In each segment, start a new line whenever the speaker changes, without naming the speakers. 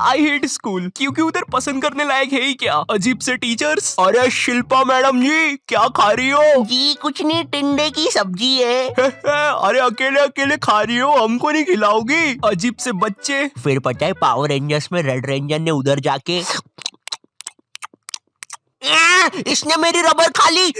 I hate school, क्योंकि उधर पसंद करने लायक है ही क्या, अजीब से टीचर्स। अरे शिल्पा मैडम जी, क्या खा रही हो?
जी कुछ नहीं, टिंडे की सब्जी है।
अरे अकेले अकेले खा रही हो, हमको नहीं खिलाओगी? अजीब से बच्चे।
फिर पता है पावर रेंजर्स में रेड रेंजर ने उधर जाके इसने मेरी रबर खा ली।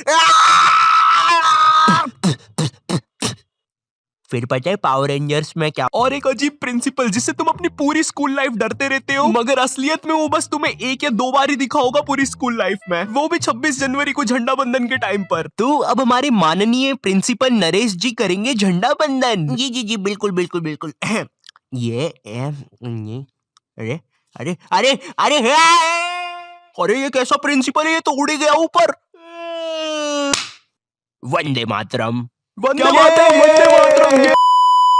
फिर पता है पावर रेंजर्स में क्या।
और एक अजीब प्रिंसिपल जिससे तुम अपनी पूरी स्कूल लाइफ डरते रहते हो, मगर असलियत में वो बस तुम्हें 1 या 2 बार ही दिखा होगा पूरी स्कूल लाइफ में, वो भी 26 जनवरी को झंडा बंदन के टाइम पर।
तो अब हमारे माननीय प्रिंसिपल नरेश जी करेंगे झंडा बंदन। जी जी जी बिल्कुल बिल्कुल बिल्कुल। ये अरे अरे अरे अरे
अरे ये कैसा प्रिंसिपल है, ये तो उड़ गया ऊपर।
वंदे मातरम।
वंदे मातरम, वंदे मातरम।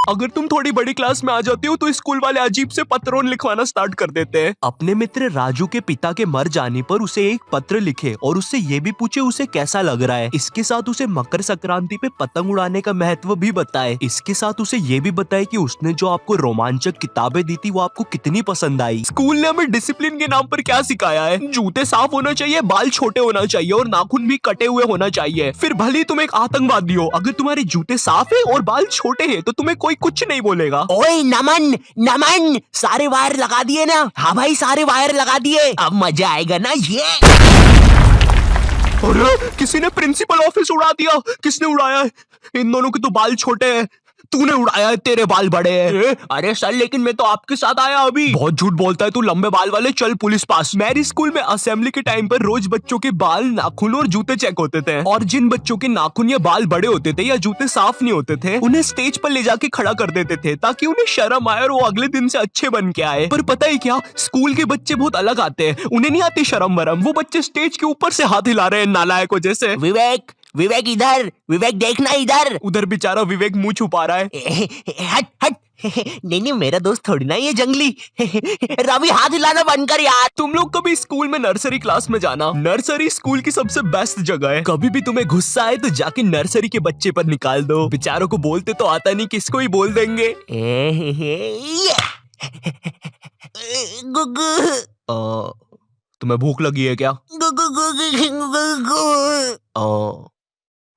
अगर तुम थोड़ी बड़ी क्लास में आ जाती हो तो स्कूल वाले अजीब से पत्रों लिखवाना स्टार्ट कर देते हैं। अपने मित्र राजू के पिता के मर जाने पर उसे एक पत्र लिखे और उससे ये भी पूछे उसे कैसा लग रहा है। इसके साथ उसे मकर संक्रांति पे पतंग उड़ाने का महत्व भी बताए। इसके साथ उसे ये भी बताए कि उसने जो आपको रोमांचक किताबें दी थी वो आपको कितनी पसंद आई। स्कूल ने हमें डिसिप्लिन के नाम पर क्या सिखाया है? जूते साफ होना चाहिए, बाल छोटे होना चाहिए और नाखून भी कटे हुए होना चाहिए। फिर भले ही तुम एक आतंकवादी हो, अगर तुम्हारे जूते साफ है और बाल छोटे हैं तो तुम्हें कोई कुछ नहीं बोलेगा।
ओए नमन नमन, सारे वायर लगा दिए ना? हाँ भाई सारे वायर लगा दिए, अब मजा आएगा ना ये।
अरे किसी ने प्रिंसिपल ऑफिस उड़ा दिया। किसने उड़ाया है? इन दोनों के तो बाल छोटे हैं। तूने उड़ाया है, तेरे बाल बड़े हैं।
अरे सर लेकिन मैं तो आपके साथ आया अभी।
बहुत झूठ बोलता है तू, लंबे बाल वाले, चल पुलिस पास। मेरी स्कूल में असेंबली के टाइम पर रोज बच्चों के बाल, नाखून और जूते चेक होते थे, और जिन बच्चों के नाखून या बाल बड़े होते थे या जूते साफ नहीं होते थे उन्हें स्टेज पर ले जाके खड़ा कर देते थे ताकि उन्हें शर्म आए और वो अगले दिन से अच्छे बन के आए। पर पता है क्या, स्कूल के बच्चे बहुत अलग आते हैं, उन्हें नहीं आती शर्म वरम। वो बच्चे स्टेज के ऊपर से हाथ हिला रहे हैं नालायकों जैसे।
विवेक विवेक इधर, विवेक देखना इधर।
उधर बेचारा विवेक मुंह छुपा रहा है।
हट हट। नहीं नहीं मेरा दोस्त थोड़ी ना ये जंगली। रवि हाथ हिलाना बंद कर यार।
तुम लोग कभी स्कूल में नर्सरी क्लास में जाना। नर्सरी स्कूल की सबसे बेस्ट जगह है। कभी भी तुम्हें गुस्सा आए तो जाके नर्सरी के बच्चे पर निकाल दो। बेचारों को बोलते तो आता नहीं, किसको ही बोल देंगे। तुम्हें भूख लगी है क्या?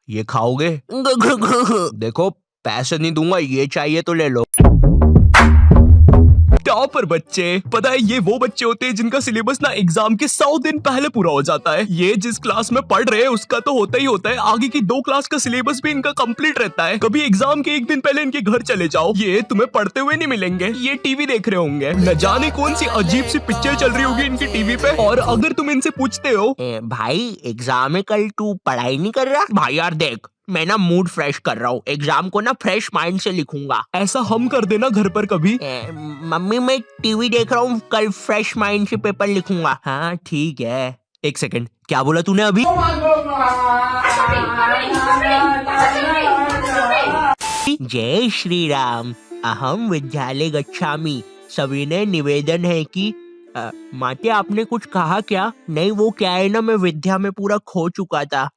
ये खाओगे? देखो पैसे नहीं दूंगा, ये चाहिए तो ले लो। टॉपर बच्चे, पता है ये वो बच्चे होते हैं जिनका सिलेबस ना एग्जाम के 100 दिन पहले पूरा हो जाता है। ये जिस क्लास में पढ़ रहे हैं उसका तो होता ही होता है, आगे की 2 क्लास का सिलेबस भी इनका कंप्लीट रहता है। कभी एग्जाम के 1 दिन पहले इनके घर चले जाओ, ये तुम्हें पढ़ते हुए नहीं मिलेंगे, ये टीवी देख रहे होंगे। न जाने कौन सी अजीब सी पिक्चर चल रही होगी इनकी टीवी पे। और अगर तुम इनसे पूछते हो
भाई एग्जाम है कल, तू पढ़ाई नहीं कर रहा? भाई यार देख, मैं ना मूड फ्रेश कर रहा हूँ, एग्जाम को ना फ्रेश माइंड से लिखूंगा।
ऐसा हम कर देना घर पर कभी।
मम्मी मैं टीवी देख रहा हूँ, कल फ्रेश माइंड से पेपर लिखूंगा। हाँ ठीक है।
1 सेकंड, क्या बोला तूने अभी?
जय श्री राम, अहम विद्यालय गच्छामि। सविनय निवेदन है कि माते आपने कुछ कहा क्या? नहीं वो क्या है ना, मैं विद्या में पूरा खो चुका था।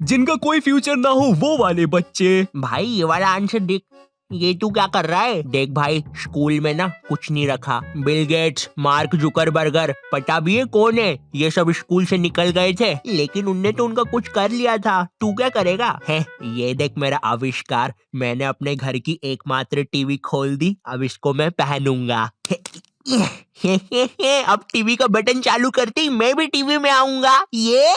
जिनका कोई फ्यूचर ना हो वो वाले बच्चे।
भाई ये वाला आंसर देख, ये तू क्या कर रहा है? देख भाई स्कूल में ना कुछ नहीं रखा। बिल गेट्स, मार्क जुकरबर्गर, पता भी है कौन है? ये सब स्कूल से निकल गए थे, लेकिन उनने तो उनका कुछ कर लिया था। तू क्या करेगा? है ये देख मेरा आविष्कार, मैंने अपने घर की एकमात्र टीवी खोल दी, अब इसको मैं पहनूंगा। अब टीवी का बटन चालू करते ही मैं भी टीवी में आऊंगा। ये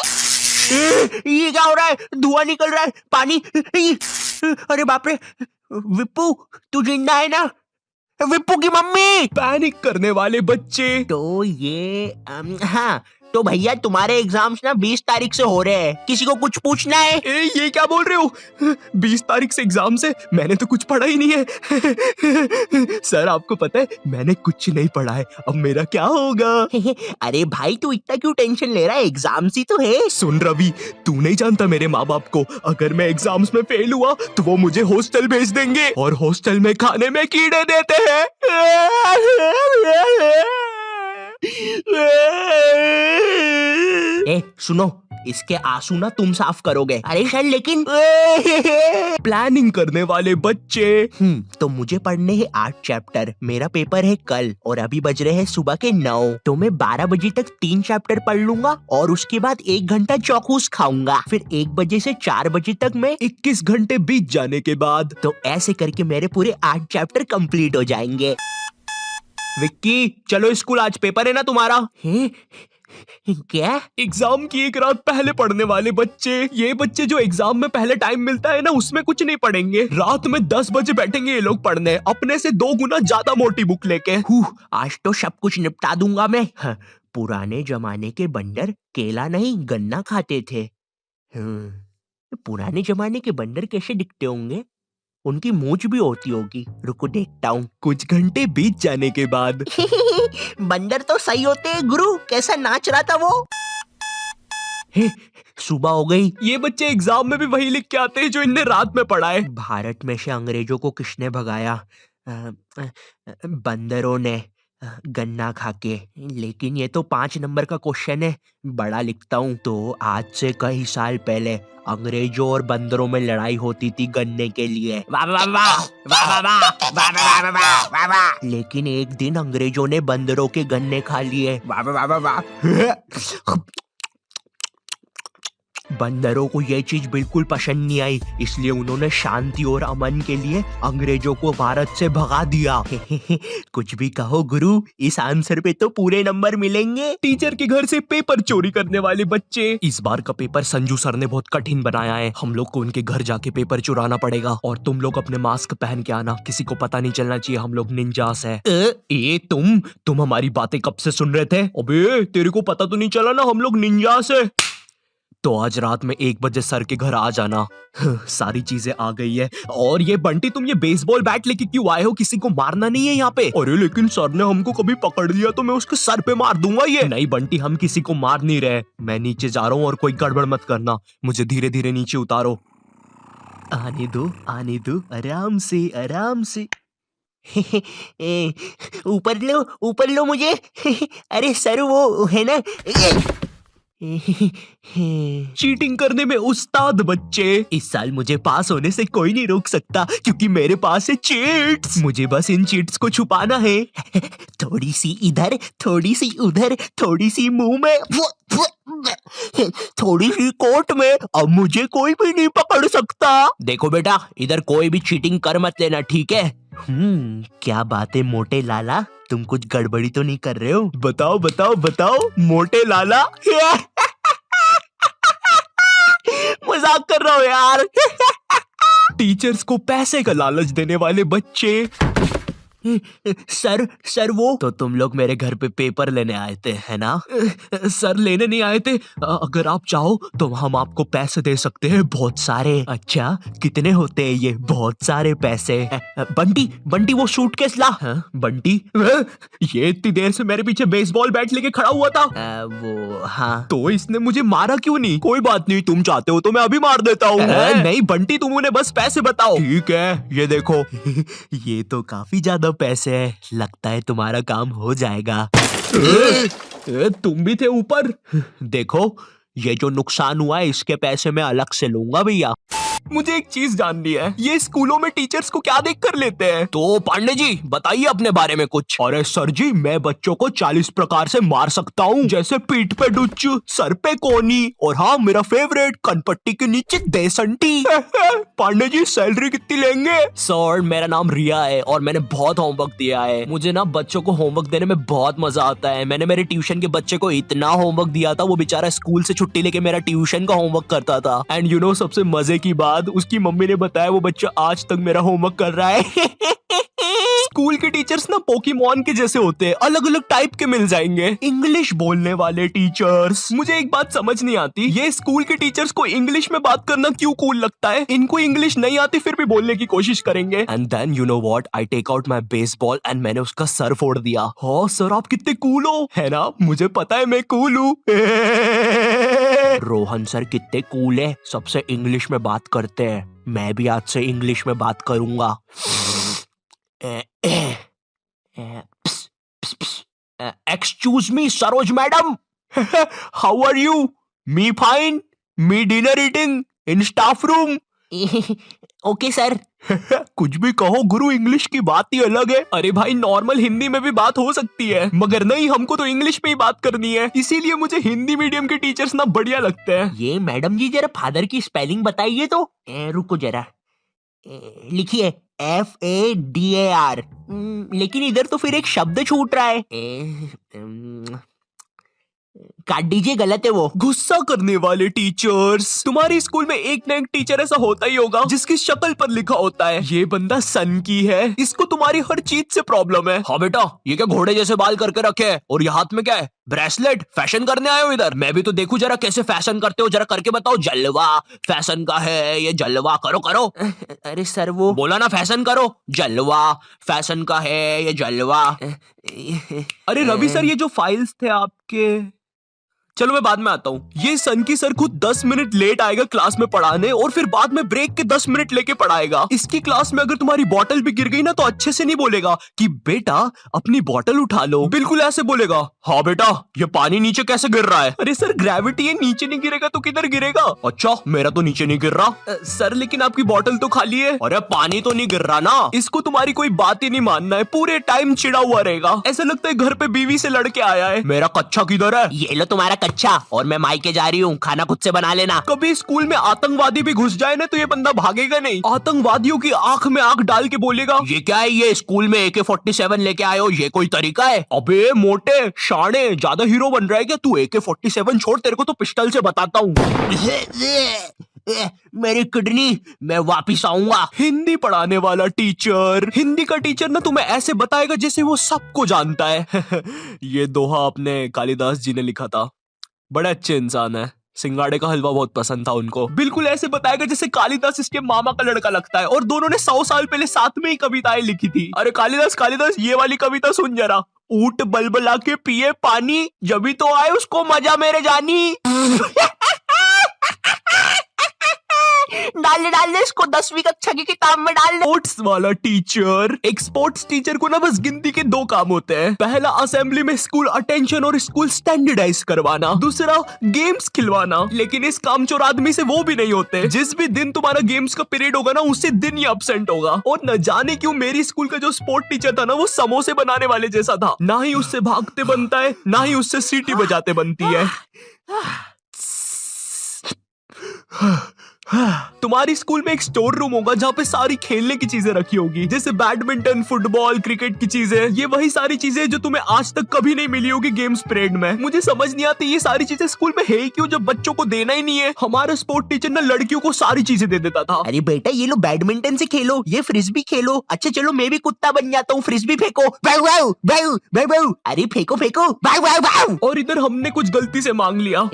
क्या हो रहा है? धुआं निकल रहा है, पानी। अरे बाप रे, विप्पू तू जिंदा है ना? विप्पू की मम्मी।
पैनिक करने वाले बच्चे।
तो ये हाँ तो भैया तुम्हारे एग्जाम्स ना 20 तारीख से हो रहे हैं, किसी को कुछ पूछना है?
ये क्या बोल रहे हो? 20 तारीख से एग्जाम से? मैंने तो कुछ पढ़ा ही नहीं है। सर आपको पता है मैंने कुछ नहीं पढ़ा है, अब मेरा क्या होगा?
अरे भाई तू इतना क्यों टेंशन ले रहा है, एग्जाम्स ही तो है।
सुन रवि, तू नहीं जानता मेरे माँ बाप को, अगर मैं एग्जाम्स में फेल हुआ तो वो मुझे हॉस्टल भेज देंगे, और हॉस्टल में खाने में कीड़े देते हैं।
ए सुनो, इसके आंसू ना तुम साफ करोगे। अरे सर लेकिन
प्लानिंग करने वाले बच्चे।
तो मुझे पढ़ने हैं 8 चैप्टर, मेरा पेपर है कल और अभी बज रहे हैं सुबह के 9, तो मैं 12 बजे तक 3 चैप्टर पढ़ लूंगा और उसके बाद 1 घंटा चौकूस खाऊंगा, फिर 1 बजे से 4 बजे तक मैं
21 घंटे बीत जाने के बाद
तो ऐसे करके मेरे पूरे 8 चैप्टर कंप्लीट हो जाएंगे।
विक्की चलो स्कूल, आज पेपर है ना तुम्हारा।
हैं? क्या?
एग्जाम की एक रात पहले पढ़ने वाले बच्चे, ये बच्चे जो एग्जाम में पहले टाइम मिलता है ना उसमें कुछ नहीं पढ़ेंगे, रात में 10 बजे बैठेंगे ये लोग पढ़ने, अपने से 2 गुना ज्यादा मोटी बुक लेके।
आज तो सब कुछ निपटा दूंगा मैं। पुराने जमाने के बंदर केला नहीं गन्ना खाते थे। पुराने जमाने के बंदर कैसे दिखते होंगे? उनकी मूंछ भी होती होगी, रुको देखता हूँ।
कुछ घंटे बीत जाने के बाद
बंदर तो सही होते हैं गुरु, कैसा नाच रहा था वो। सुबह हो गई।
ये बच्चे एग्जाम में भी वही लिख के आते हैं जो इनने रात में पढ़ा है।
भारत में से अंग्रेजों को किसने भगाया? बंदरों ने, गन्ना खाके। लेकिन ये तो 5 नंबर का क्वेश्चन है, बड़ा लिखता हूँ। तो आज से कई साल पहले अंग्रेजों और बंदरों में लड़ाई होती थी गन्ने के लिए। वाह वाह वाह वाह वाह वाह वाह वाह वाह वाह वाह। लेकिन एक दिन अंग्रेजों ने बंदरों के गन्ने खा लिए। वाह वाह वाह वाह। बंदरों को ये चीज बिल्कुल पसंद नहीं आई, इसलिए उन्होंने शांति और अमन के लिए अंग्रेजों को भारत से भगा दिया। कुछ भी कहो गुरु, इस आंसर पे तो पूरे नंबर मिलेंगे।
टीचर के घर से पेपर चोरी करने वाले बच्चे। इस बार का पेपर संजू सर ने बहुत कठिन बनाया है, हम लोग को उनके घर जाके पेपर चुराना पड़ेगा और तुम लोग अपने मास्क पहन के आना, किसी को पता नहीं चलना चाहिए हम लोग निंजास है। ए तुम हमारी बातें कब से सुन रहे थे? अबे तेरे को पता तो नहीं चला ना हम लोग निंजास है। तो आज रात में 1 बजे सर के घर आ जाना। सारी चीजें आ गई है। और ये बंटी, तुम ये बेसबॉल बैट लेके क्यों आए हो? किसी को मारना नहीं है यहाँ पे। अरे लेकिन सर ने हमको कभी पकड़ लिया तो मैं उसके सर पे मार दूंगा। ये नहीं बंटी, हम किसी को मार नहीं रहे। मैं नीचे जा रहा हूँ और कोई गड़बड़ मत करना, मुझे धीरे धीरे नीचे उतारो। आने दो आराम से आराम से।
ऊपर लो मुझे। अरे सर वो है ना।
चीटिंग करने में उस्ताद बच्चे। इस साल मुझे पास होने से कोई नहीं रोक सकता क्योंकि मेरे पास है चीट्स। मुझे बस इन चीट्स को छुपाना है।
थोड़ी सी इधर, थोड़ी सी उधर, थोड़ी सी मुंह में, थोड़ी सी कोट में, अब मुझे कोई भी नहीं पकड़ सकता। देखो बेटा, इधर कोई भी चीटिंग कर मत लेना, ठीक है? क्या बात है मोटे लाला, तुम कुछ गड़बड़ी तो नहीं कर रहे हो?
बताओ बताओ बताओ मोटे लाला।
मजाक कर रहा हूँ यार।
टीचर्स को पैसे का लालच देने वाले बच्चे।
सर वो
तो तुम लोग मेरे घर पे पेपर लेने आए थे है ना? सर लेने नहीं आए थे, अगर आप चाहो तो हम आपको पैसे दे सकते हैं, बहुत सारे।
अच्छा कितने होते हैं ये? बहुत सारे पैसे। बंटी वो सूटकेस ला।
बंटी ये इतनी देर से मेरे पीछे बेसबॉल बैट लेके खड़ा हुआ था।
वो हाँ।
तो इसने मुझे मारा क्यों नहीं? कोई बात नहीं, तुम चाहते हो तो मैं अभी मार देता हूँ। नहीं बंटी, तुम उन्हें बस पैसे बताओ। ठीक है, ये देखो।
ये तो काफी ज्यादा पैसे है, लगता है तुम्हारा काम हो जाएगा।
तुम भी थे ऊपर।
देखो, ये जो नुकसान हुआ है इसके पैसे मैं अलग से लूंगा भैया।
मुझे एक चीज जाननी है, ये स्कूलों में टीचर्स को क्या देख कर लेते हैं?
तो पांडे जी बताइए अपने बारे में कुछ।
अरे सर जी, मैं बच्चों को 40 प्रकार से मार सकता हूँ, जैसे पीठ पे डुच्च, सर पे कोनी, और हाँ मेरा फेवरेट, कनपट्टी के नीचे देसंटी। पांडे जी सैलरी कितनी लेंगे?
सर मेरा नाम रिया है और मैंने बहुत होमवर्क दिया है। मुझे ना बच्चों को होमवर्क देने में बहुत मजा आता है। मैंने मेरे ट्यूशन के बच्चे को इतना होमवर्क दिया था, वो बेचारा स्कूल से छुट्टी लेके मेरा ट्यूशन का होमवर्क करता था।
एंड यू नो सबसे मजे की बात, उसकी मम्मी ने बताया वो बच्चा आज तक मेरा होमवर्क कर रहा है। स्कूल के टीचर्स ना पोकेमॉन के जैसे होते हैं, अलग अलग टाइप के मिल जाएंगे। इंग्लिश बोलने वाले टीचर्स। मुझे एक बात समझ नहीं आती, ये स्कूल के टीचर्स को इंग्लिश में बात करना क्यों कूल लगता है? इनको इंग्लिश नहीं आती फिर भी बोलने की कोशिश करेंगे। And then you know what, I take out my baseball and मैंने उसका सर फोड़ दिया। हाँ सर, आप कितने कूल हो, है ना? मुझे पता है मैं कूल हूँ।
रोहन सर कितने कूल है, सबसे इंग्लिश में बात करते हैं। मैं भी आज से इंग्लिश में बात करूंगा। Excuse me Saroj madam.
How are you? Me fine, me dinner eating in staff room.
Okay sir.
कुछ भी कहो गुरु, इंग्लिश की बात ही अलग है। अरे भाई नॉर्मल हिंदी में भी बात हो सकती है, मगर नहीं, हमको तो इंग्लिश में ही बात करनी है, इसीलिए मुझे हिंदी मीडियम के टीचर्स ना बढ़िया लगते हैं।
ये मैडम जी जरा फादर की स्पेलिंग बताइए तो। रुको जरा, लिखिए FADAR। लेकिन इधर तो फिर एक शब्द छूट रहा है। काट दीजिए, गलत है वो।
गुस्सा करने वाले टीचर्स। तुम्हारी स्कूल में एक ना एक टीचर ऐसा होता ही होगा जिसकी शक्ल पर लिखा होता है ये बंदा सन की है, इसको तुम्हारी हर चीज से प्रॉब्लम है। हाँ बेटा, ये क्या घोड़े जैसे बाल करके रखे है, और ये हाथ में क्या है, ब्रेसलेट? फैशन करने आए हो इधर? मैं भी तो देखूं जरा कैसे फैशन करते हो, जरा करके बताओ। जलवा फैशन का है ये, जलवा करो करो।
अरे सर वो
बोला ना फैशन करो, जलवा फैशन का है ये, जलवा। अरे रवि सर, ये जो फाइल्स थे आपके, चलो मैं बाद में आता हूँ। ये सन की सर खुद 10 मिनट लेट आएगा क्लास में पढ़ाने, और फिर बाद में ब्रेक के 10 मिनट लेके पढ़ाएगा। इसकी क्लास में अगर तुम्हारी बॉटल भी गिर गई ना तो अच्छे से नहीं बोलेगा कि बेटा अपनी बॉटल उठा लो, बिल्कुल ऐसे बोलेगा, हाँ बेटा ये पानी नीचे कैसे गिर रहा है। अरे सर ग्रेविटी है, नीचे नहीं गिरेगा तो किधर गिरेगा। अच्छा मेरा तो नीचे नहीं गिर रहा। सर लेकिन आपकी बॉटल तो खाली है। अरे पानी तो नहीं गिर रहा ना। इसको तुम्हारी कोई बात ही नहीं मानना है, पूरे टाइम चिड़ा हुआ रहेगा, ऐसा लगता है घर पे बीवी से लड़के आया है। मेरा कच्चा किधर है?
ये लो तुम्हारा कच्चा, और मैं मायके जा रही हूँ, खाना खुद से बना लेना।
कभी स्कूल में आतंकवादी भी घुस जाए ना तो ये बंदा भागेगा नहीं, आतंकवादियों की आंख में आंख डाल के बोलेगा, ये क्या है, ये स्कूल में AK-47 लेके आए हो, ये कोई तरीका है? अबे मोटे शाणे, ज्यादा हीरो बन रहा है क्या तू? AK-47 छोड़, तेरे को तो पिस्टल से बताता हूँ।
मेरी किडनी, मैं वापिस आऊंगा।
हिंदी पढ़ाने वाला टीचर, हिंदी का टीचर ना तुम्हें ऐसे बताएगा जैसे वो सबको जानता है। ये दोहा अपने कालिदास जी ने लिखा था, बड़े अच्छे इंसान है, सिंगाड़े का हलवा बहुत पसंद था उनको। बिल्कुल ऐसे बताएगा जैसे कालिदास इसके मामा का लड़का लगता है, और दोनों ने 100 साल पहले साथ में ही कविताएं लिखी थी। अरे कालिदास कालिदास, ये वाली कविता सुन जरा। ऊंट बलबला के पिए पानी, जभी तो आए उसको मजा मेरे जानी।
डाल दे इसको 10वीं कक्षा की किताब में डाल दे।
स्पोर्ट्स वाला टीचर, एक स्पोर्ट्स टीचर को ना बस गिनती के 2 काम होते हैं। पहला असेंबली में स्कूल अटेंशन और स्कूल स्टैंडर्डाइज करवाना, दूसरा गेम्स खिलवाना। लेकिन इस कामचोर आदमी से वो भी नहीं होते। जिस भी दिन तुम्हारा गेम्स का पीरियड होगा ना उसी दिन ही एब्सेंट होगा। और न जाने क्यों मेरी स्कूल का जो स्पोर्ट टीचर था ना वो समोसे बनाने वाले जैसा था, ना ही उससे भागते बनता है ना ही उससे सीटी बजाते बनती है। तुम्हारी स्कूल में एक स्टोर रूम होगा जहाँ पे सारी खेलने की चीजें रखी होगी, जैसे बैडमिंटन, फुटबॉल, क्रिकेट की चीजें। ये वही सारी चीजें जो तुम्हें आज तक कभी नहीं मिली होगी गेम्स पीरियड में। मुझे समझ नहीं आती ये सारी चीजें स्कूल में है ही क्यों, जब बच्चों को देना ही नहीं है। हमारा स्पोर्ट टीचर ना लड़कियों को सारी चीजें दे देता था।
अरे बेटा ये लो बैडमिंटन से खेलो, ये फ्रिस्बी खेलो। अच्छा चलो मैं भी कुत्ता बन जाता हूँ, फ्रिस्बी फेंको। अरे फेंको फेंको।
और इधर हमने कुछ गलती से मांग लिया।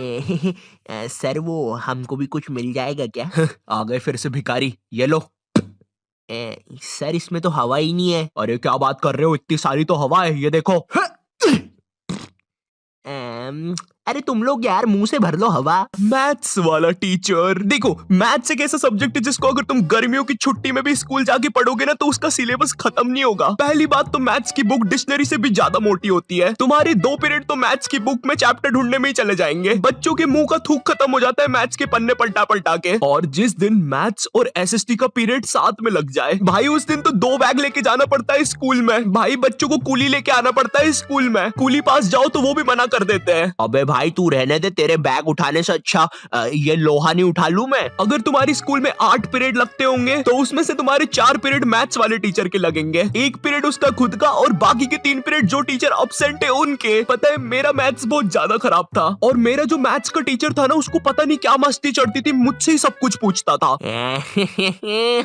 सर वो हमको भी कुछ मिल जाएगा क्या?
आ गए फिर से भिखारी, ये लो।
सर इसमें तो हवा ही नहीं है।
अरे क्या बात कर रहे हो, इतनी सारी तो हवा है, ये देखो।
अरे तुम लोग यार मुंह से भर लो हवा।
मैथ्स वाला टीचर, देखो मैथ्स एक ऐसा सब्जेक्ट है जिसको अगर तुम गर्मियों की छुट्टी में भी स्कूल जाके पढ़ोगे ना तो उसका सिलेबस खत्म नहीं होगा। पहली बात तो मैथ्स की बुक डिक्शनरी से भी ज्यादा मोटी होती है। तुम्हारी 2 पीरियड तो मैथ्स की बुक में चैप्टर ढूंढने में ही चले जाएंगे। बच्चों के मुंह का थूक खत्म हो जाता है मैथ्स के पन्ने पलटा पलटा के। और जिस दिन मैथ्स और SST का पीरियड साथ में लग जाए भाई, उस दिन तो 2 बैग लेके जाना पड़ता है स्कूल में। भाई बच्चों को कूली लेके आना पड़ता है स्कूल में, कूली पास जाओ तो वो भी मना कर देते हैं।
अबे भाई तू रहने दे, तेरे बैग उठाने से अच्छा ये लोहा नहीं उठा लूं मैं।
अगर तुम्हारी स्कूल में 8 पीरियड लगते होंगे तो उसमें से तुम्हारे 4 पीरियड मैथ्स वाले टीचर के लगेंगे, 1 पीरियड उसका खुद का, और बाकी के 3 पीरियड जो टीचर एब्सेंट है उनके। पता है मेरा मैथ्स बहुत ज्यादा खराब था, और मेरा जो मैथ्स का टीचर था ना उसको पता नहीं क्या मस्ती चढ़ती थी, मुझसे ही सब कुछ पूछता था।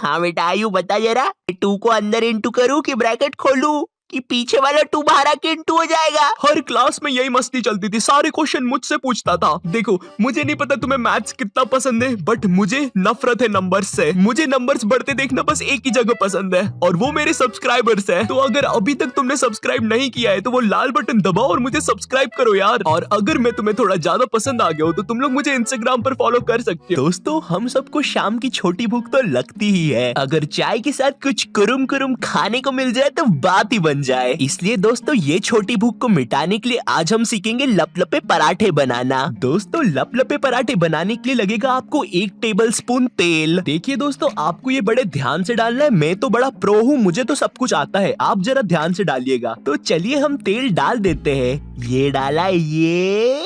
हाँ बेटा आयु बता जरा, 2 को अंदर इंटू करूं कि ब्रैकेट खोलूं कि पीछे वाला 2 बाहर आके इंटू हो जाएगा।
हर क्लास में यही मस्ती चलती थी, सारे क्वेश्चन मुझसे पूछता था। देखो मुझे नहीं पता तुम्हें मैथ्स कितना पसंद है, बट मुझे नफरत है नंबर्स से। मुझे नंबर्स बढ़ते देखना बस एक ही जगह पसंद है, और वो मेरे सब्सक्राइबर्स है। तो अगर अभी तक तुमने सब्सक्राइब नहीं किया है तो वो लाल बटन दबाओ और मुझे सब्सक्राइब करो यार। और अगर मैं तुम्हें थोड़ा ज्यादा पसंद आ गया हो तो तुम लोग मुझे इंस्टाग्राम पर फॉलो कर सकते हो। दोस्तों हम सबको शाम की छोटी भूख तो लगती ही है, अगर चाय के साथ कुछ कुरुम कुरुम खाने को मिल जाए तो बात ही बन जाए। इसलिए दोस्तों ये छोटी भूख को मिटाने के लिए आज हम सीखेंगे लपलपे पराठे बनाना। दोस्तों लपलपे पराठे बनाने के लिए लगेगा आपको 1 टेबलस्पून तेल। देखिए दोस्तों आपको ये बड़े ध्यान से डालना है, मैं तो बड़ा प्रो हूँ, मुझे तो सब कुछ आता है, आप जरा ध्यान से डालिएगा। तो चलिए हम तेल डाल देते हैं। ये डाला, ये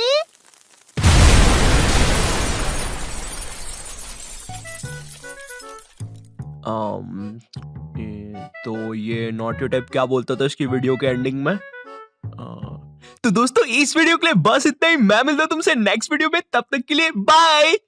तो ये नॉटी टाइप क्या बोलता था इसकी वीडियो के एंडिंग में। तो दोस्तों इस वीडियो के लिए बस इतना ही। मैं मिलता हूं तुमसे नेक्स्ट वीडियो में, तब तक के लिए बाय।